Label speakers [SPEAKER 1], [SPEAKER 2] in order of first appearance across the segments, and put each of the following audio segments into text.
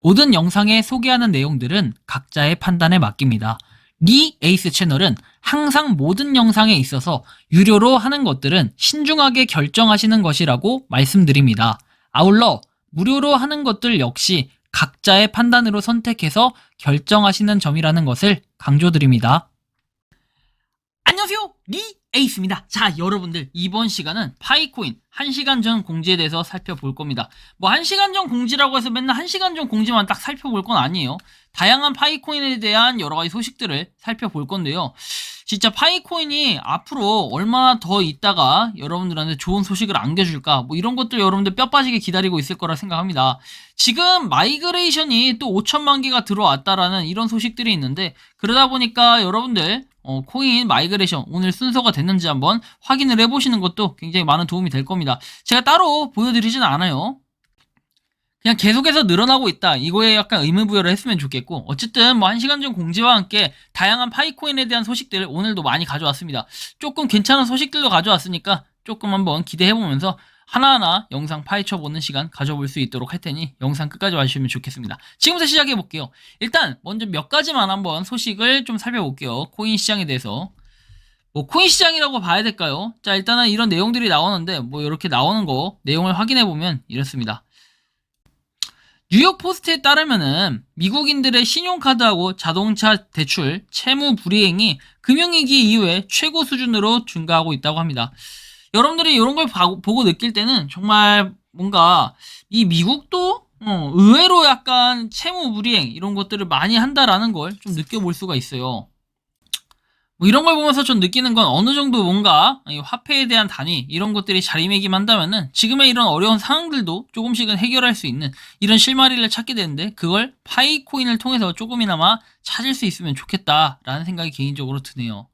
[SPEAKER 1] 모든 영상에 소개하는 내용들은 각자의 판단에 맡깁니다. 리 에이스 채널은 항상 모든 영상에 있어서 유료로 하는 것들은 신중하게 결정하시는 것이라고 말씀드립니다. 아울러 무료로 하는 것들 역시 각자의 판단으로 선택해서 결정하시는 점이라는 것을 강조드립니다. 안녕하세요, 리 에이스입니다. 자, 여러분들, 이번 시간은 파이코인 1시간 전 공지에 대해서 살펴볼 겁니다. 뭐 1시간 전 공지라고 해서 맨날 1시간 전 공지만 딱 살펴볼 건 아니에요. 다양한 파이코인에 대한 여러 가지 소식들을 살펴볼 건데요. 진짜 파이코인이 앞으로 얼마나 더 있다가 여러분들한테 좋은 소식을 안겨줄까, 뭐 이런 것들 여러분들 뼈 빠지게 기다리고 있을 거라 생각합니다. 지금 마이그레이션이 또 5천만 개가 들어왔다라는 이런 소식들이 있는데, 그러다 보니까 여러분들 코인 마이그레이션 오늘 순서가 됐는지 한번 확인을 해보시는 것도 굉장히 많은 도움이 될 겁니다. 제가 따로 보여드리진 않아요. 그냥 계속해서 늘어나고 있다, 이거에 약간 의무부여를 했으면 좋겠고, 어쨌든 뭐 1시간 전 공지와 함께 다양한 파이코인에 대한 소식들을 오늘도 많이 가져왔습니다. 조금 괜찮은 소식들도 가져왔으니까 조금 한번 기대해보면서 하나하나 영상 파헤쳐보는 시간 가져볼 수 있도록 할 테니 영상 끝까지 봐주시면 좋겠습니다. 지금부터 시작해볼게요. 일단 먼저 몇 가지만 한번 소식을 좀 살펴볼게요. 코인 시장에 대해서. 뭐 코인 시장이라고 봐야 될까요? 자, 일단은 이런 내용들이 나오는데, 뭐 이렇게 나오는 거 내용을 확인해보면 이렇습니다. 뉴욕 포스트에 따르면은 미국인들의 신용카드하고 자동차 대출, 채무 불이행이 금융위기 이후에 최고 수준으로 증가하고 있다고 합니다. 여러분들이 이런 걸 보고 느낄 때는 정말 뭔가 이 미국도 의외로 약간 채무 불이행 이런 것들을 많이 한다라는 걸 좀 느껴볼 수가 있어요. 뭐 이런 걸 보면서 좀 느끼는 건 어느 정도 뭔가 화폐에 대한 단위 이런 것들이 자리매김한다면은 지금의 이런 어려운 상황들도 조금씩은 해결할 수 있는 이런 실마리를 찾게 되는데, 그걸 파이코인을 통해서 조금이나마 찾을 수 있으면 좋겠다라는 생각이 개인적으로 드네요.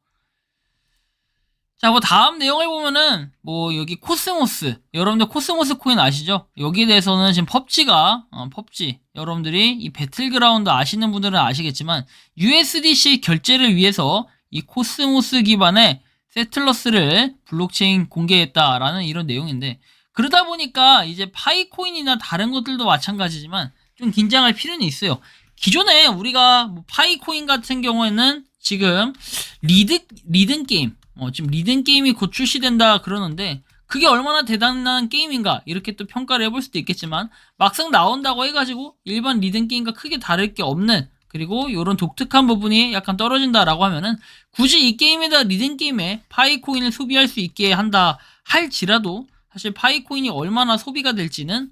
[SPEAKER 1] 자, 뭐 다음 내용을 보면은 뭐 여기 코스모스, 여러분들 코스모스 코인 아시죠? 여기에 대해서는 지금 펍지가 펍지, 여러분들이 이 배틀그라운드 아시는 분들은 아시겠지만 USDC 결제를 위해서 이 코스모스 기반의 세틀러스를 블록체인 공개했다라는 이런 내용인데, 그러다 보니까 이제 파이코인이나 다른 것들도 마찬가지지만 좀 긴장할 필요는 있어요. 기존에 우리가 뭐 파이코인 같은 경우에는 지금 리듬 게임, 지금 리듬 게임이 곧 출시된다 그러는데, 그게 얼마나 대단한 게임인가 이렇게 또 평가를 해볼 수도 있겠지만, 막상 나온다고 해가지고 일반 리듬 게임과 크게 다를 게 없는, 그리고 이런 독특한 부분이 약간 떨어진다라고 하면은 굳이 이 게임에다 리듬 게임에 파이코인을 소비할 수 있게 한다 할지라도 사실 파이코인이 얼마나 소비가 될지는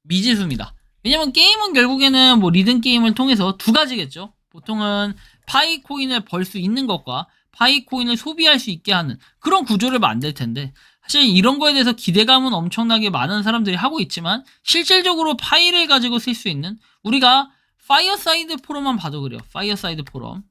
[SPEAKER 1] 미지수입니다. 왜냐면 게임은 결국에는 뭐 리듬 게임을 통해서 두 가지겠죠. 보통은 파이코인을 벌 수 있는 것과 파이코인을 소비할 수 있게 하는 그런 구조를 만들 텐데, 사실 이런 거에 대해서 기대감은 엄청나게 많은 사람들이 하고 있지만 실질적으로 파이를 가지고 쓸 수 있는, 우리가 파이어사이드 포럼만 봐도 그래요. 파이어사이드 포럼,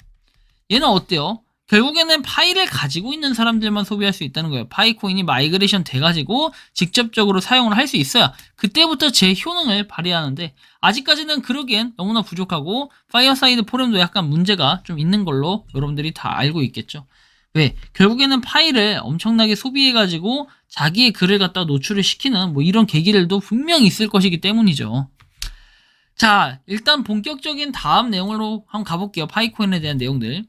[SPEAKER 1] 얘는 어때요? 결국에는 파이를 가지고 있는 사람들만 소비할 수 있다는 거예요. 파이코인이 마이그레이션 돼가지고 직접적으로 사용을 할 수 있어야 그때부터 제 효능을 발휘하는데, 아직까지는 그러기엔 너무나 부족하고 파이어사이드 포럼도 약간 문제가 좀 있는 걸로 여러분들이 다 알고 있겠죠. 왜? 결국에는 파이를 엄청나게 소비해가지고 자기의 글을 갖다 노출을 시키는 뭐 이런 계기들도 분명히 있을 것이기 때문이죠. 자, 일단 본격적인 다음 내용으로 한번 가볼게요. 파이코인에 대한 내용들.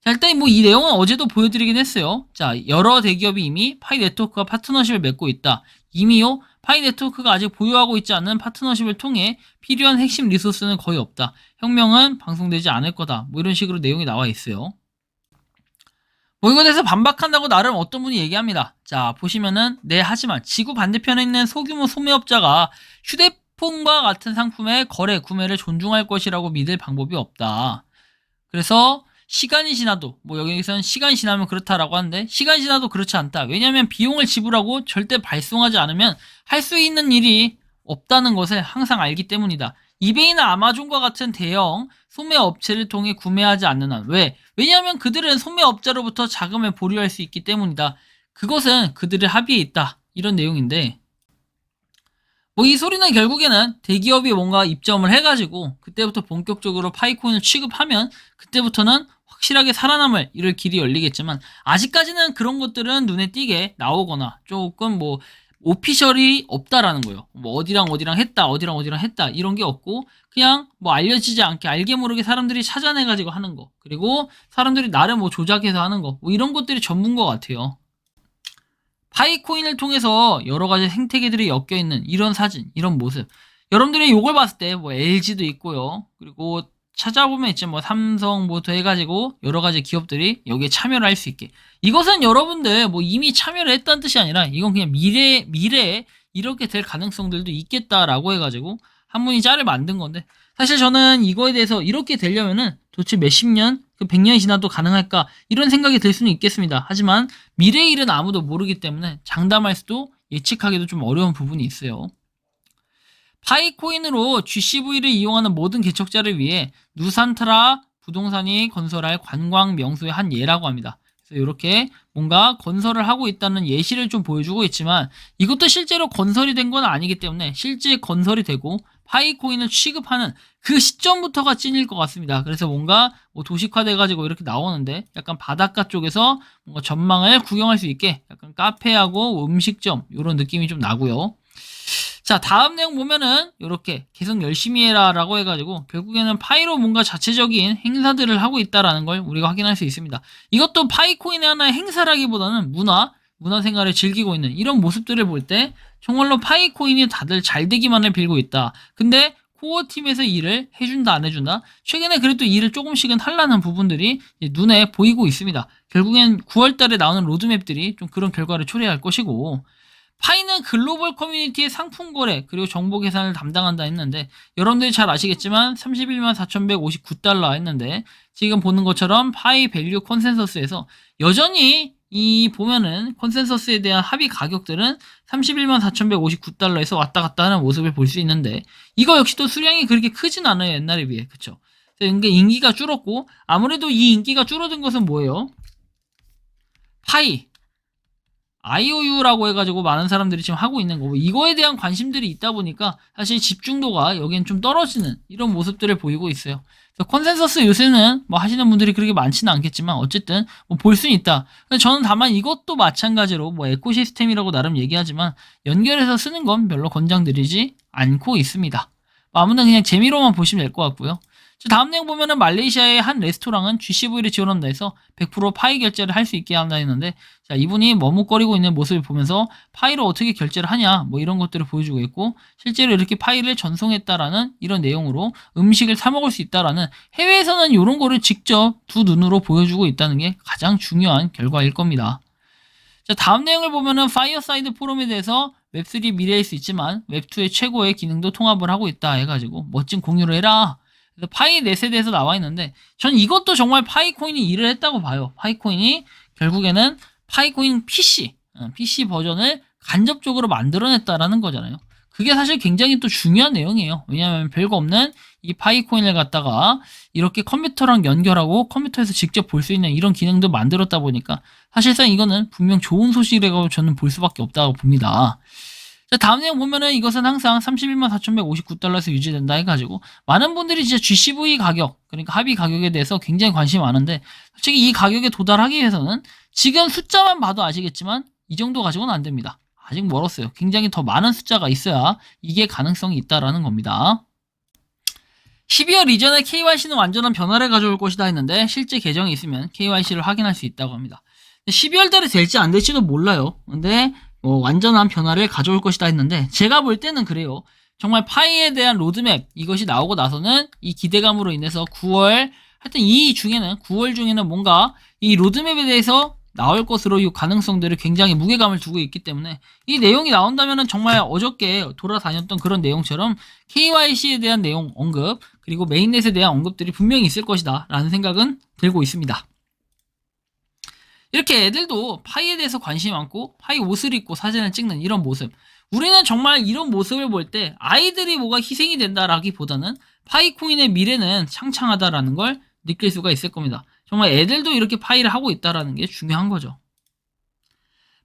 [SPEAKER 1] 자, 일단 뭐 이 내용은 어제도 보여드리긴 했어요. 자, 여러 대기업이 이미 파이 네트워크와 파트너십을 맺고 있다. 이미요, 파이 네트워크가 아직 보유하고 있지 않은 파트너십을 통해 필요한 핵심 리소스는 거의 없다. 혁명은 방송되지 않을 거다. 뭐 이런 식으로 내용이 나와 있어요. 뭐 이거에 대해서 반박한다고 나름 어떤 분이 얘기합니다. 자, 보시면은 네, 하지만 지구 반대편에 있는 소규모 소매업자가 휴대폰과 같은 상품의 거래, 구매를 존중할 것이라고 믿을 방법이 없다. 그래서 시간이 지나도, 뭐 여기서는 시간이 지나면 그렇다라고 하는데, 시간이 지나도 그렇지 않다. 왜냐하면 비용을 지불하고 절대 발송하지 않으면 할 수 있는 일이 없다는 것을 항상 알기 때문이다. 이베이나 아마존과 같은 대형 소매 업체를 통해 구매하지 않는 한. 왜? 왜냐하면 그들은 소매 업자로부터 자금을 보류할 수 있기 때문이다. 그것은 그들의 합의에 있다. 이런 내용인데, 뭐 이 소리는 결국에는 대기업이 뭔가 입점을 해가지고 그때부터 본격적으로 파이코인을 취급하면 그때부터는 확실하게 살아남을 이럴 길이 열리겠지만, 아직까지는 그런 것들은 눈에 띄게 나오거나 조금 뭐 오피셜이 없다라는 거예요. 뭐 어디랑 어디랑 했다, 어디랑 어디랑 했다 이런 게 없고 그냥 뭐 알려지지 않게 알게 모르게 사람들이 찾아내가지고 하는 거, 그리고 사람들이 나름 뭐 조작해서 하는 거, 뭐 이런 것들이 전부인 것 같아요. 파이코인을 통해서 여러 가지 생태계들이 엮여 있는 이런 사진, 이런 모습. 여러분들이 이걸 봤을 때 뭐 LG도 있고요. 그리고 찾아보면 있죠. 뭐 삼성부터 해가지고 여러 가지 기업들이 여기에 참여를 할 수 있게. 이것은 여러분들 뭐 이미 참여를 했다는 뜻이 아니라 이건 그냥 미래에 이렇게 될 가능성들도 있겠다라고 해가지고 한 분이 짤을 만든 건데, 사실 저는 이거에 대해서 이렇게 되려면은 도대체 몇십 년, 100년이 지나도 가능할까 이런 생각이 들 수는 있겠습니다. 하지만 미래의 일은 아무도 모르기 때문에 장담할 수도 예측하기도 좀 어려운 부분이 있어요. 파이코인으로 GCV를 이용하는 모든 개척자를 위해 누산타라 부동산이 건설할 관광 명소의 한 예라고 합니다. 그래서 이렇게 뭔가 건설을 하고 있다는 예시를 좀 보여주고 있지만 이것도 실제로 건설이 된 건 아니기 때문에 실제 건설이 되고 파이코인을 취급하는 그 시점부터가 찐일 것 같습니다. 그래서 뭔가 뭐 도식화돼가지고 이렇게 나오는데 약간 바닷가 쪽에서 뭔가 전망을 구경할 수 있게 약간 카페하고 음식점 이런 느낌이 좀 나고요. 자, 다음 내용 보면은 이렇게 계속 열심히 해라 라고 해가지고 결국에는 파이로 뭔가 자체적인 행사들을 하고 있다라는 걸 우리가 확인할 수 있습니다. 이것도 파이코인의 하나의 행사라기보다는 문화생활을 즐기고 있는 이런 모습들을 볼 때 정말로 파이코인이 다들 잘 되기만을 빌고 있다. 근데 코어팀에서 일을 해준다 안 해준다? 최근에 그래도 일을 조금씩은 하려는 부분들이 눈에 보이고 있습니다. 결국엔 9월달에 나오는 로드맵들이 좀 그런 결과를 초래할 것이고, 파이는 글로벌 커뮤니티의 상품 거래 그리고 정보 계산을 담당한다 했는데 여러분들이 잘 아시겠지만 31만 4,159달러 했는데 지금 보는 것처럼 파이 밸류 컨센서스에서 여전히 이 보면은 컨센서스에 대한 합의 가격들은 31만 4,159달러에서 왔다 갔다 하는 모습을 볼 수 있는데 이거 역시도 수량이 그렇게 크진 않아요. 옛날에 비해. 그쵸? 그러니까 인기가 줄었고 아무래도 이 인기가 줄어든 것은 뭐예요? 파이 IOU라고 해가지고 많은 사람들이 지금 하고 있는 거고 이거에 대한 관심들이 있다 보니까 사실 집중도가 여기엔 좀 떨어지는 이런 모습들을 보이고 있어요. 그래서 컨센서스 요새는 뭐 하시는 분들이 그렇게 많지는 않겠지만 어쨌든 뭐 볼 수는 있다. 저는 다만 이것도 마찬가지로 뭐 에코시스템이라고 나름 얘기하지만 연결해서 쓰는 건 별로 권장드리지 않고 있습니다. 아무나 그냥 재미로만 보시면 될 것 같고요. 다음 내용 보면은 말레이시아의 한 레스토랑은 GCV를 지원한다 해서 100% 파이 결제를 할 수 있게 한다 했는데, 자, 이분이 머뭇거리고 있는 모습을 보면서 파이로 어떻게 결제를 하냐 뭐 이런 것들을 보여주고 있고, 실제로 이렇게 파이를 전송했다라는 이런 내용으로 음식을 사 먹을 수 있다라는, 해외에서는 이런 거를 직접 두 눈으로 보여주고 있다는 게 가장 중요한 결과일 겁니다. 자, 다음 내용을 보면은 파이어사이드 포럼에 대해서 웹3 미래일 수 있지만 웹2의 최고의 기능도 통합을 하고 있다 해가지고 멋진 공유를 해라. 그래서 파이 넷에 대해서 나와 있는데 전 이것도 정말 파이코인이 일을 했다고 봐요. 파이코인이 결국에는 파이코인 PC 버전을 간접적으로 만들어냈다라는 거잖아요. 그게 사실 굉장히 또 중요한 내용이에요. 왜냐하면 별거 없는 이 파이코인을 갖다가 이렇게 컴퓨터랑 연결하고 컴퓨터에서 직접 볼 수 있는 이런 기능도 만들었다 보니까 사실상 이거는 분명 좋은 소식이라고 저는 볼 수밖에 없다고 봅니다. 자, 다음 내용 보면은 이것은 항상 31만 4,159달러에서 유지된다 해가지고 많은 분들이 진짜 GCV 가격, 그러니까 합의 가격에 대해서 굉장히 관심이 많은데 솔직히 이 가격에 도달하기 위해서는 지금 숫자만 봐도 아시겠지만 이 정도 가지고는 안 됩니다. 아직 멀었어요. 굉장히 더 많은 숫자가 있어야 이게 가능성이 있다라는 겁니다. 12월 이전에 KYC는 완전한 변화를 가져올 것이다 했는데 실제 계정이 있으면 KYC를 확인할 수 있다고 합니다. 12월 달에 될지 안 될지도 몰라요. 근데 완전한 변화를 가져올 것이다 했는데 제가 볼 때는 그래요. 정말 파이에 대한 로드맵 이것이 나오고 나서는 이 기대감으로 인해서 9월 하여튼 9월 중에는 뭔가 이 로드맵에 대해서 나올 것으로 이 가능성들을 굉장히 무게감을 두고 있기 때문에 이 내용이 나온다면은 정말 어저께 돌아다녔던 그런 내용처럼 KYC에 대한 내용 언급 그리고 메인넷에 대한 언급들이 분명히 있을 것이다 라는 생각은 들고 있습니다. 이렇게 애들도 파이에 대해서 관심이 많고 파이 옷을 입고 사진을 찍는 이런 모습, 우리는 정말 이런 모습을 볼 때 아이들이 뭐가 희생이 된다라기보다는 파이코인의 미래는 창창하다라는 걸 느낄 수가 있을 겁니다. 정말 애들도 이렇게 파이를 하고 있다라는 게 중요한 거죠.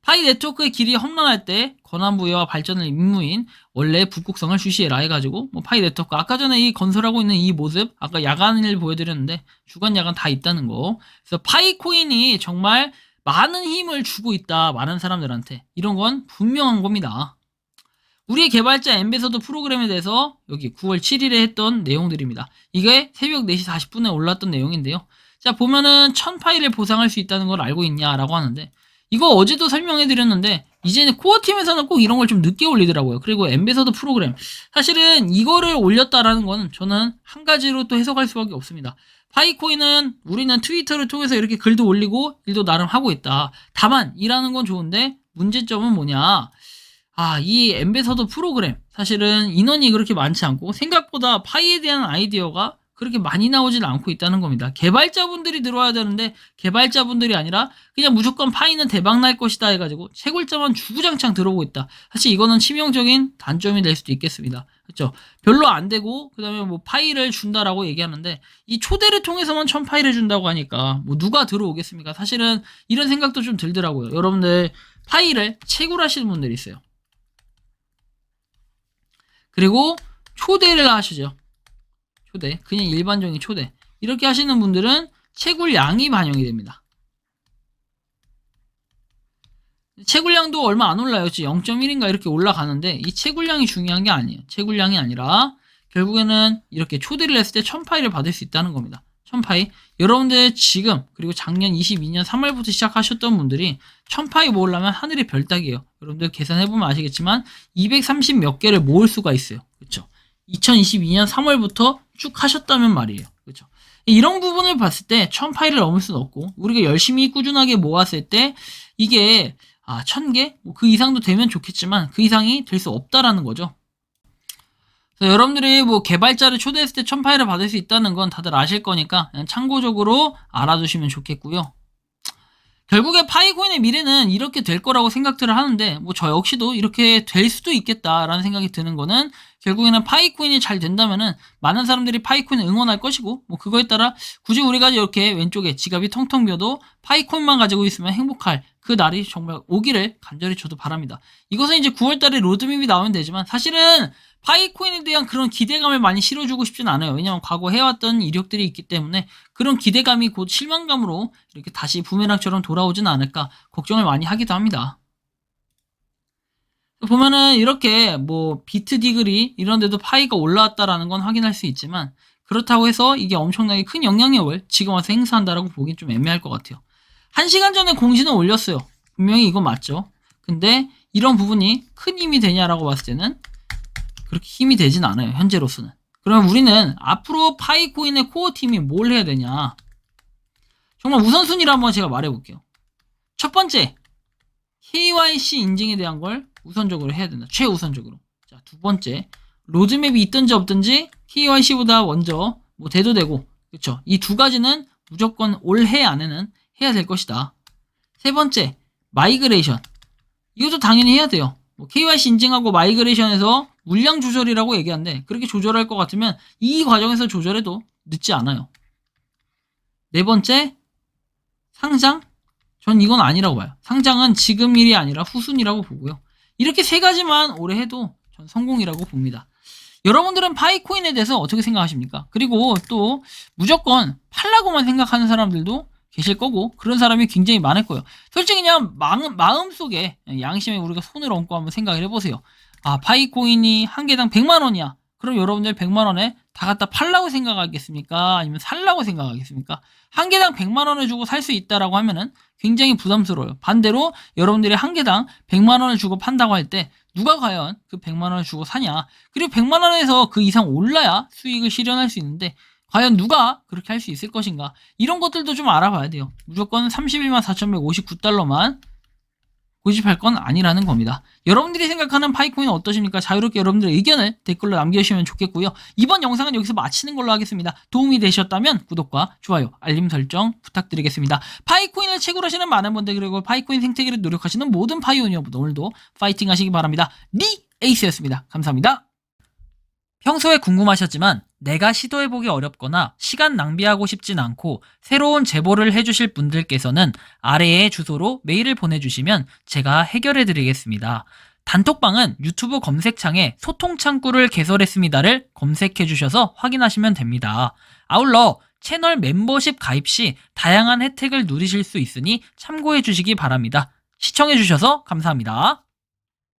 [SPEAKER 1] 파이 네트워크의 길이 험난할 때 권한부여와 발전을 임무인 원래 북극성을 주시해라 해가지고 파이 네트워크 아까 전에 이 건설하고 있는 이 모습 아까 야간을 보여드렸는데 주간 야간 다 있다는 거. 그래서 파이코인이 정말 많은 힘을 주고 있다. 많은 사람들한테. 이런 건 분명한 겁니다. 우리 개발자 엠베서더 프로그램에 대해서 여기 9월 7일에 했던 내용들입니다. 이게 새벽 4시 40분에 올랐던 내용인데요. 자, 보면은 1000파일을 보상할 수 있다는 걸 알고 있냐라고 하는데, 이거 어제도 설명해 드렸는데 이제는 코어팀에서는 꼭 이런 걸 좀 늦게 올리더라고요. 그리고 엠베서더 프로그램, 사실은 이거를 올렸다라는 거는 저는 한 가지로 또 해석할 수밖에 없습니다. 파이코인은 우리는 트위터를 통해서 이렇게 글도 올리고 일도 나름 하고 있다. 다만 일하는 건 좋은데 문제점은 뭐냐, 이 엠베서더 프로그램, 사실은 인원이 그렇게 많지 않고 생각보다 파이에 대한 아이디어가 그렇게 많이 나오진 않고 있다는 겁니다. 개발자분들이 들어와야 되는데 개발자분들이 아니라 그냥 무조건 파이는 대박 날 것이다 해가지고 채굴자만 주구장창 들어오고 있다. 사실 이거는 치명적인 단점이 될 수도 있겠습니다. 그렇죠? 별로 안 되고 그다음에 뭐 파이를 준다라고 얘기하는데 이 초대를 통해서만 1000파이를 준다고 하니까 뭐 누가 들어오겠습니까? 사실은 이런 생각도 좀 들더라고요. 여러분들 파이를 채굴하시는 분들이 있어요. 그리고 초대를 하시죠. 초대, 그냥 일반적인 초대, 이렇게 하시는 분들은 채굴량이 반영이 됩니다. 채굴량도 얼마 안 올라요. 0.1인가 이렇게 올라가는데 이 채굴량이 중요한 게 아니에요. 채굴량이 아니라 결국에는 이렇게 초대를 했을 때 1000파이를 받을 수 있다는 겁니다. 1000파이. 여러분들 지금 그리고 작년 22년 3월부터 시작하셨던 분들이 1000파이 모으려면 하늘의 별 따기예요. 여러분들 계산해보면 아시겠지만 230 몇 개를 모을 수가 있어요. 그렇죠? 2022년 3월부터 쭉 하셨다면 말이에요. 그렇죠? 이런 부분을 봤을 때 1000파이를 넘을 수는 없고, 우리가 열심히 꾸준하게 모았을 때 이게 1000개? 그 이상도 되면 좋겠지만 그 이상이 될 수 없다라는 거죠. 그래서 여러분들이 뭐 개발자를 초대했을 때 1000파이를 받을 수 있다는 건 다들 아실 거니까 그냥 참고적으로 알아두시면 좋겠고요. 결국에 파이코인의 미래는 이렇게 될 거라고 생각들을 하는데, 뭐 저 역시도 이렇게 될 수도 있겠다라는 생각이 드는 거는, 결국에는 파이코인이 잘 된다면은 많은 사람들이 파이코인을 응원할 것이고, 뭐 그거에 따라 굳이 우리가 이렇게 왼쪽에 지갑이 텅텅 비어도 파이코인만 가지고 있으면 행복할 그 날이 정말 오기를 간절히 저도 바랍니다. 이것은 이제 9월달에 로드맵이 나오면 되지만, 사실은 파이코인에 대한 그런 기대감을 많이 실어주고 싶진 않아요. 왜냐하면 과거 해왔던 이력들이 있기 때문에 그런 기대감이 곧 실망감으로 이렇게 다시 부메랑처럼 돌아오진 않을까 걱정을 많이 하기도 합니다. 보면은 이렇게 뭐 비트디그리 이런 데도 파이가 올라왔다라는 건 확인할 수 있지만, 그렇다고 해서 이게 엄청나게 큰 영향력을 지금 와서 행사한다라고 보긴 좀 애매할 것 같아요. 1시간 전에 공지는 올렸어요. 분명히 이거 맞죠? 근데 이런 부분이 큰 힘이 되냐라고 봤을 때는 그렇게 힘이 되진 않아요. 현재로서는. 그러면 우리는 앞으로 파이코인의 코어팀이 뭘 해야 되냐, 정말 우선순위를 한번 제가 말해볼게요. 첫 번째, KYC 인증에 대한 걸 우선적으로 해야 된다. 최우선적으로. 자, 두 번째, 로드맵이 있든지 없든지 KYC보다 먼저 뭐 돼도 되고, 그쵸? 이 두 가지는 무조건 올해 안에는 해야 될 것이다. 세 번째, 마이그레이션. 이것도 당연히 해야 돼요. 뭐 KYC 인증하고 마이그레이션에서 물량 조절이라고 얘기하는데, 그렇게 조절할 것 같으면 이 과정에서 조절해도 늦지 않아요. 네 번째, 상장? 전 이건 아니라고 봐요. 상장은 지금 일이 아니라 후순이라고 보고요. 이렇게 세 가지만 올해 해도 전 성공이라고 봅니다. 여러분들은 파이코인에 대해서 어떻게 생각하십니까? 그리고 또 무조건 팔라고만 생각하는 사람들도 계실 거고, 그런 사람이 굉장히 많을 거예요. 솔직히 그냥 마음속에 양심에 우리가 손을 얹고 한번 생각을 해보세요. 파이코인이 한 개당 100만원이야. 그럼 여러분들 100만원에 다 갖다 팔라고 생각하겠습니까? 아니면 살라고 생각하겠습니까? 한 개당 100만원을 주고 살 수 있다라고 하면은 굉장히 부담스러워요. 반대로 여러분들이 한 개당 100만원을 주고 판다고 할 때 누가 과연 그 100만원을 주고 사냐? 그리고 100만원에서 그 이상 올라야 수익을 실현할 수 있는데, 과연 누가 그렇게 할 수 있을 것인가? 이런 것들도 좀 알아봐야 돼요. 무조건 31만 4,159달러만 고집할 건 아니라는 겁니다. 여러분들이 생각하는 파이코인은 어떠십니까? 자유롭게 여러분들의 의견을 댓글로 남겨주시면 좋겠고요. 이번 영상은 여기서 마치는 걸로 하겠습니다. 도움이 되셨다면 구독과 좋아요, 알림 설정 부탁드리겠습니다. 파이코인을 채굴하시는 많은 분들, 그리고 파이코인 생태계를 노력하시는 모든 파이오니어분들, 오늘도 파이팅 하시기 바랍니다. 에이스였습니다. 감사합니다. 평소에 궁금하셨지만 내가 시도해보기 어렵거나 시간 낭비하고 싶진 않고 새로운 제보를 해주실 분들께서는 아래의 주소로 메일을 보내주시면 제가 해결해드리겠습니다. 단톡방은 유튜브 검색창에 소통창구를 개설했습니다를 검색해주셔서 확인하시면 됩니다. 아울러 채널 멤버십 가입 시 다양한 혜택을 누리실 수 있으니 참고해 주시기 바랍니다. 시청해 주셔서 감사합니다.